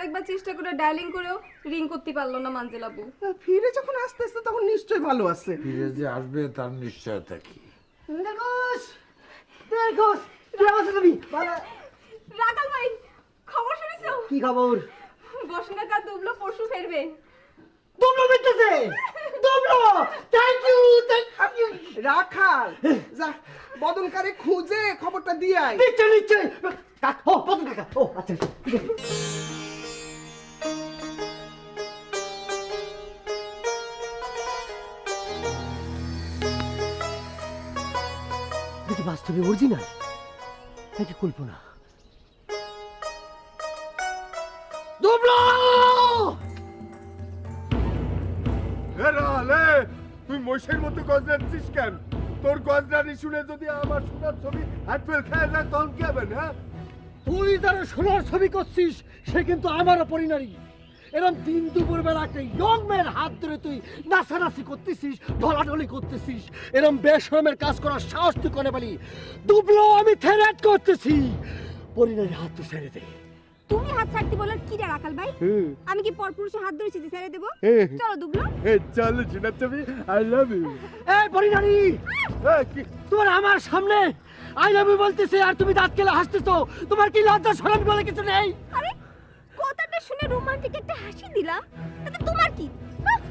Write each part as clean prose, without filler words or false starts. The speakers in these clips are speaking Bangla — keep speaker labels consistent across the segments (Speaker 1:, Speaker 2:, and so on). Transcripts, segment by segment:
Speaker 1: আরেকবার চেষ্টা করে ডায়ালিং করেও রিং করতে পারলো না মানজিলাবু।
Speaker 2: ফিরে যখন আসতেছে তখন নিশ্চয়ই ভালো আছে।
Speaker 3: ফিরে যে আসবে তার নিশ্চয়তা কি?
Speaker 1: রাখাল ভাই, খবর শুনেছো?
Speaker 4: কি খবর?
Speaker 1: বসুন কাকা দুবলো পরশু ফিরবে।
Speaker 4: দুবলো মিটতেছে, দুবলো। Thank you, thank you.
Speaker 2: রাখাল যা বদনকারে খুঁজে খবরটা দিয়ে আয়।
Speaker 4: নিশ্চয় নিশ্চয়। ও বদন কাকা, ও আচ্ছা ঠিক আছে। দেখি বাস্তবে অরিজিনাল নাকি কল্পনা? দুবলো!
Speaker 3: তুই মহিষের মতো গজরাচ্ছিস কেন? তোর গজরানি শুনে যদি আমার সোনার ছবি হাতফেল খেয়ে যায় তখন কি হবে না?
Speaker 4: তুই যারা সোনার ছবি করছিস সে কিন্তু আমারও পরিণারী। এরকম দিন দুপুর বেলা একটা ইয়ং মেয়ের হাত ধরে তুই নাচানাচি করতেছিস, ঢলাঢলি করতেছিস, এরকম বেশরমের কাজ করার সাহস তুই কোনে পালি? দুবলো, আমি থ্রেট করতেছি, পরিণারী হাত তুই ছেড়ে দে।
Speaker 1: তুমি হাত ছাড়তে বলার কি রে রাখাল ভাই? আমি কি পরপুরুষে হাত ধরেছি যে ছেড়ে দেবো? চলো দুবলো।
Speaker 3: চলো সোনার ছবি, আই লাভ ইউ।
Speaker 4: এই পরিণারী, তোমার আমার সামনে আই লাভ ইউ বলতেছে আর তুমি দাঁত কেলে হাসতেছো। তোমার কি লজ্জা শরম বলে কিছু নেই?
Speaker 1: আরে কথাটা শুনে রোমান্টিক একটা হাসি দিলা, তাতে তোমার কি? হাহ!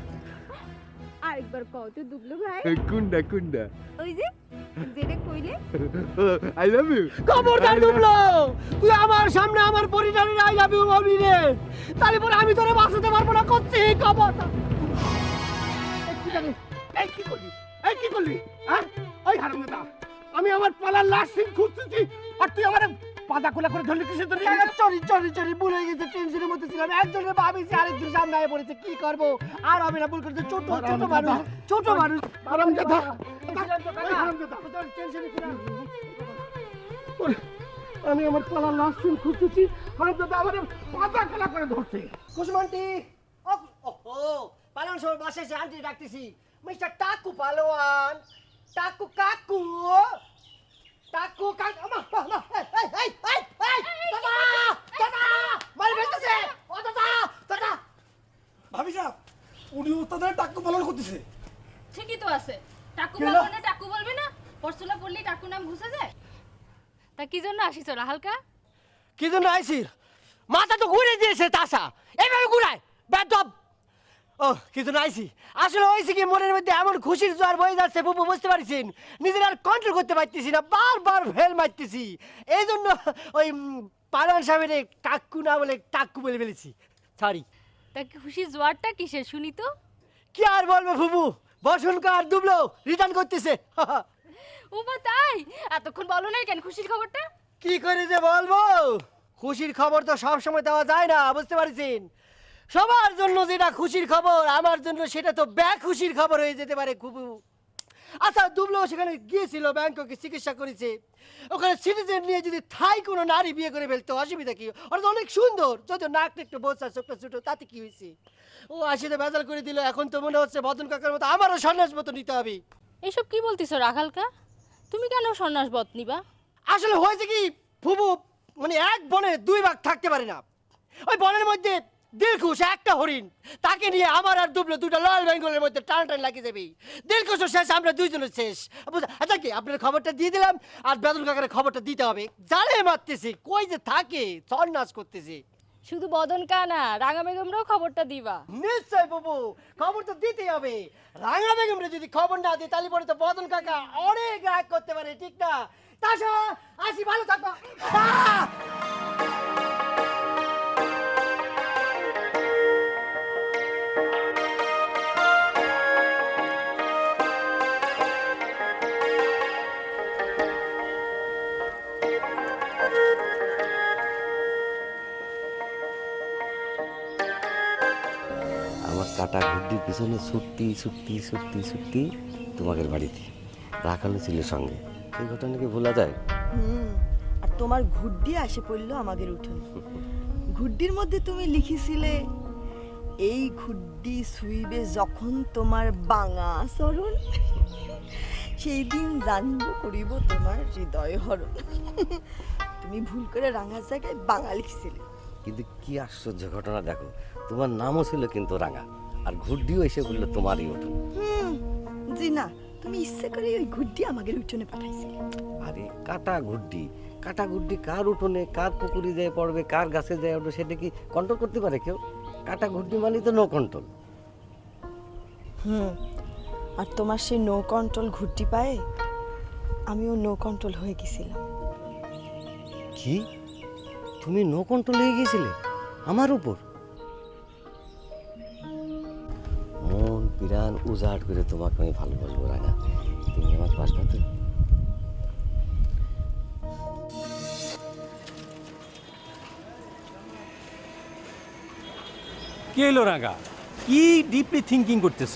Speaker 1: আরেকবার কও তো দুবলো ভাই।
Speaker 3: কুন্ডা কুন্ডা,
Speaker 1: ওই যে যেটা কইলে।
Speaker 3: I love you.
Speaker 4: খবরদার দুবলো, তুই আমার সামনে আমার পরিণারীর আই লাভ ইউ বলবি রে, তাহলে পরে আমি তোরে বাঁচাতে পারবো না। করছি খবরদার।
Speaker 2: এই কি করলি? এই কি করলি? হ্যাঁ ওই হারামজাদা, আমি আমার পালার লাশ সিন খুঁজতেছি আর তুই আমার পাতা কোলা করে ধরলি কিসের জন্য?
Speaker 4: চরি চরি চরি ভুলে গেছে, টেনশনের মধ্যে ছিলাম। একজনের ভাবিছি আরেকজন সামনে আয় পড়েছে, কি করবো? আর আমি না ভুল করতে, ছোট ছোট মানুষ, ছোট মানুষ।
Speaker 2: হারামজাদা, আমি আমার পালার লাশ সিন খুঁজতেছি, হারামজাদা আমার পাতা কোলা করে ধরছে।
Speaker 4: কুসুমান্টি, ও পালন সব বাসে এসে আন্টি ডাকতেছি। মিস্টার টাকু পালোয়ান, টাকু কাকু, টাকু কাকু। এই দাদা, দাদা মারি ফেলতেছে। ও দাদা, দাদা।
Speaker 2: ভাবি সাহেব, উনি ওস্তাদের টাক্কু পালন করতেছে।
Speaker 5: ঠিকই তো আছে, টাকু বলবে না, টাকু বলবে না, পরশুলা পড়লেই টাকু নাম ঘুষে যায়। তা কি জন্য আসিস ওরা হালকা?
Speaker 4: কি জন্য আইসির? মাথা তো ঘুরে দিয়েছে তাসা, এইভাবে ঘুরায় বেদব। ও কি জন্য আইসি? আসলে হয়েছে কি, মনের মধ্যে এমন খুশির জোয়ার বয়ে যাচ্ছে বুবু, বুঝতে পারছেন? নিজের আর কন্ট্রোল করতে পারতেছি না, বারবার ফেল মারতেছি। এই জন্য ওই পালন সাহেবের কাকু না বলে টাক্কু বলে ফেলেছি, সরি।
Speaker 5: তা খুশি জোয়ারটা কিসের শুনি তো?
Speaker 4: কি আর বলবো বুবু, বসনকার দুবলো রিটার্ন করতেছে।
Speaker 5: ও বা তাই? এতক্ষণ বলো না কেন খুশির খবরটা?
Speaker 4: কি করে যে বলবো, খুশির খবর তো সব সময় দেওয়া যায় না, বুঝতে পারছেন? সবার জন্য যেটা খুশির খবর, আমার জন্য সেটা তো খুশির খবর হয়ে যেতে পারে খুবু। আচ্ছা দুবলো সেখানে গিয়েছিল, ব্যাংককে চিকিৎসা করেছে। ওখানে সিটিজেন নিয়ে যদি থাই কোনো নারী বিয়ে করে ফেলতো অসুবিধা কি? ওরা তো অনেক সুন্দর, যদিও নাকটা একটু বোঝা, চোখটা ছোটো, তাতে কি হয়েছে? ও আসিতে বেজাল করে দিল। এখন তো মনে হচ্ছে বদন কাকার মতো আমারও সন্ন্যাস মতো নিতে হবে।
Speaker 5: এইসব কি বলতিছো রাখালকা? তুমি কেন সন্ন্যাস বত নিবা?
Speaker 4: আসলে হয়েছে কি ফুবু, মানে এক বনে দুই ভাগ থাকতে পারে না। ওই বনের মধ্যে দিলখুশ একটা হরিণ, তাকে নিয়ে আমার আর দুবলো দুটো লাল বেঙ্গলের মধ্যে টান টান লাগিয়ে যাবে। দিলখুশও শেষ, আমরা দুইজনের শেষ। আচ্ছা কি, আপনার খবরটা দিয়ে দিলাম, আর বেদন কাকার খবরটা দিতে হবে। জালে মারতেছে, কই যে থাকে, সন্ন্যাস করতেছে।
Speaker 5: শুধু বদন কানা, রাঙা বেগমরাও খবরটা দিবা।
Speaker 4: নিশ্চয় বাবু, খবর তো দিতেই হবে। রাঙা বেগমরে যদি খবর না দিই তাহলে পরে তো বদন কাকা অনেক রাগ করতে পারে, ঠিক না? তাসা আসি, ভালো থাকবা।
Speaker 6: আমার কাটা ঘুরটির পিছনে ছুটতি ছুটতি ছুটতি ছুটতি তোমাদের বাড়িতে রাখালো ছিল সঙ্গে। এই ঘটনাকে ভোলা যায়?
Speaker 7: আর তোমার ঘুড্ডি আসে পড়লো আমাদের উঠোন। ঘুড্ডির মধ্যে তুমি লিখেছিলে, এই ঘুড্ডি শুইবে যখন তোমার বাঙা চরণ, সেই দিন জানব করিব তোমার হৃদয় হরণ। তুমি ভুল করে রাঙার জায়গায় বাঙা লিখছিলে।
Speaker 6: কিন্তু কি আশ্চর্য ঘটনা দেখো, তোমার নামও ছিল কিন্তু রাঙা, আর ঘুরডিও এসে বললো তোমারই উঠোন।
Speaker 7: জি না, তুমি ইচ্ছে করে ওই ঘুড্ডি আমাদের উঠোনে পাঠাইছিলে।
Speaker 6: আরে কাটা ঘুরডি, কাটা ঘুরডি কার উঠোনে, কার পুকুরে যায় পড়বে, কার গাছে যায় উঠবে, সেটা কি কন্ট্রোল করতে পারে কেউ? কাটা ঘুরডি মানে তো নো কন্ট্রোল।
Speaker 7: আর তোমার সেই নো কন্ট্রোল ঘুড্ডি পায়ে আমিও নো কন্ট্রোল হয়ে গেছিলাম।
Speaker 6: কি, তুমি নো কন্ট্রোল হয়ে গিয়েছিলে আমার উপর? মন পিরান উজাড় করে তোমাকে আমি ভালোবাসবো রাঙা, তুমি আমার পাশবা তো?
Speaker 8: কি হলো রাঙা, কি ডিপলি থিঙ্কিং করতেছ?